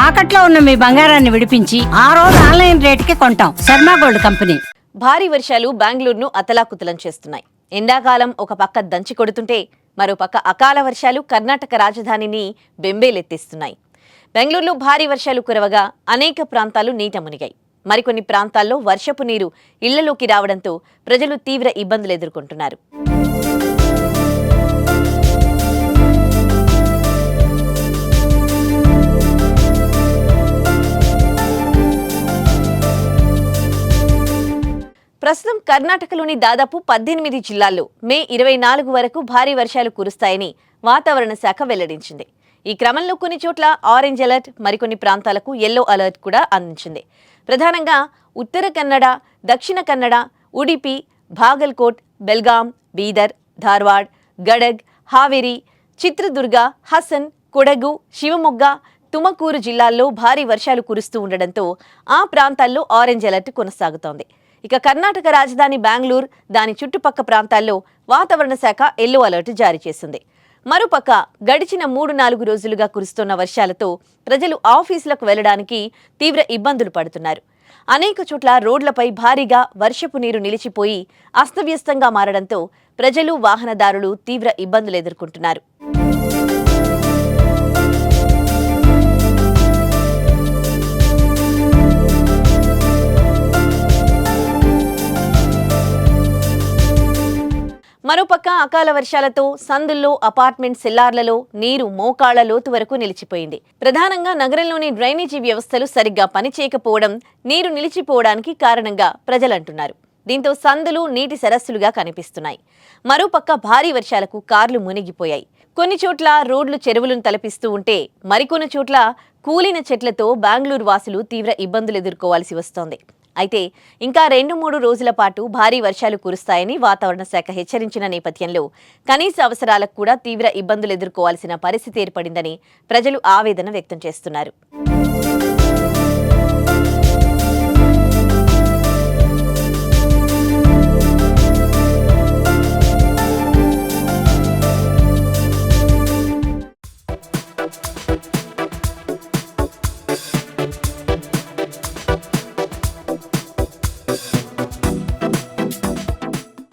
తాకట్లో ఉన్న మీ బంగారాన్ని విడిపించి ఆ రోజు ఆన్లైన్ రేటుకి కొంటాం. Sharma gold company. భారీ వర్షాలు బెంగళూరును అతలాకుతలం చేస్తున్నాయి. ఎండాకాలం ఒక పక్క దంచి కొడుతుంటే మరో పక్క అకాల వర్షాలు కర్ణాటక రాజధానిని బెంబేలెత్తిస్తున్నాయి. బెంగళూరులో భారీ వర్షాలు కురవగా అనేక ప్రాంతాలు నీట మునిగాయి. మరికొన్ని ప్రాంతాల్లో వర్షపు నీరు ఇళ్లలోకి రావడంతో ప్రజలు తీవ్ర ఇబ్బందులు ఎదుర్కొంటున్నారు. ప్రస్తుతం కర్ణాటకలోని దాదాపు 18 జిల్లాల్లో మే 24 వరకు భారీ వర్షాలు కురుస్తాయని వాతావరణ శాఖ వెల్లడించింది. ఈ క్రమంలో కొన్ని చోట్ల ఆరెంజ్ అలర్ట్, మరికొన్ని ప్రాంతాలకు యెల్లో అలర్ట్ కూడా అందించింది. ప్రధానంగా ఉత్తర కన్నడ, దక్షిణ కన్నడ, ఉడిపి, బాగల్కోట్, బెల్గాం, బీదర్, ధార్వాడ్, గడగ్, హావేరి, చిత్రదుర్గ, హసన్, కొడగు, శివమొగ్గ, తుమకూరు జిల్లాల్లో భారీ వర్షాలు కురుస్తూ ఉండడంతో ఆ ప్రాంతాల్లో ఆరెంజ్ అలర్ట్ కొనసాగుతోంది. ఇక కర్ణాటక రాజధాని బెంగళూరు, దాని చుట్టుపక్క ప్రాంతాల్లో వాతావరణ శాఖ యెల్లో అలర్ట్ జారీ చేసింది. మరోపక్క గడిచిన 3-4 రోజులుగా కురుస్తున్న వర్షాలతో ప్రజలు ఆఫీసులకు వెళ్లడానికి తీవ్ర ఇబ్బందులు పడుతున్నారు. అనేక చోట్ల రోడ్లపై భారీగా వర్షపు నీరు నిలిచిపోయి అస్తవ్యస్తంగా మారడంతో ప్రజలు, వాహనదారులు తీవ్ర ఇబ్బందులు ఎదుర్కొంటున్నారు. మరోపక్క అకాల వర్షాలతో సందుల్లో, అపార్ట్మెంట్ సెల్లార్లలో నీరు మోకాళ్ల లోతు వరకు నిలిచిపోయింది. ప్రధానంగా నగరంలోని డ్రైనేజీ వ్యవస్థలు సరిగ్గా పనిచేయకపోవడం నీరు నిలిచిపోవడానికి కారణంగా ప్రజలంటున్నారు. దీంతో సందులు నీటి సరస్సులుగా కనిపిస్తున్నాయి. మరోపక్క భారీ వర్షాలకు కార్లు మునిగిపోయాయి. కొన్ని చోట్ల రోడ్లు చెరువులను తలపిస్తూ ఉంటే మరికొన్ని చోట్ల కూలిన చెట్లతో బెంగళూరు వాసులు తీవ్ర ఇబ్బందులు ఎదుర్కోవాల్సి వస్తోంది. అయితే ఇంకా 2-3 రోజుల పాటు భారీ వర్షాలు కురుస్తాయని వాతావరణ శాఖ హెచ్చరించిన నేపథ్యంలో కనీస అవసరాలకు కూడా తీవ్ర ఇబ్బందులు ఎదుర్కోవాల్సిన పరిస్థితి ఏర్పడిందని ప్రజలు ఆవేదన వ్యక్తం చేస్తున్నారు.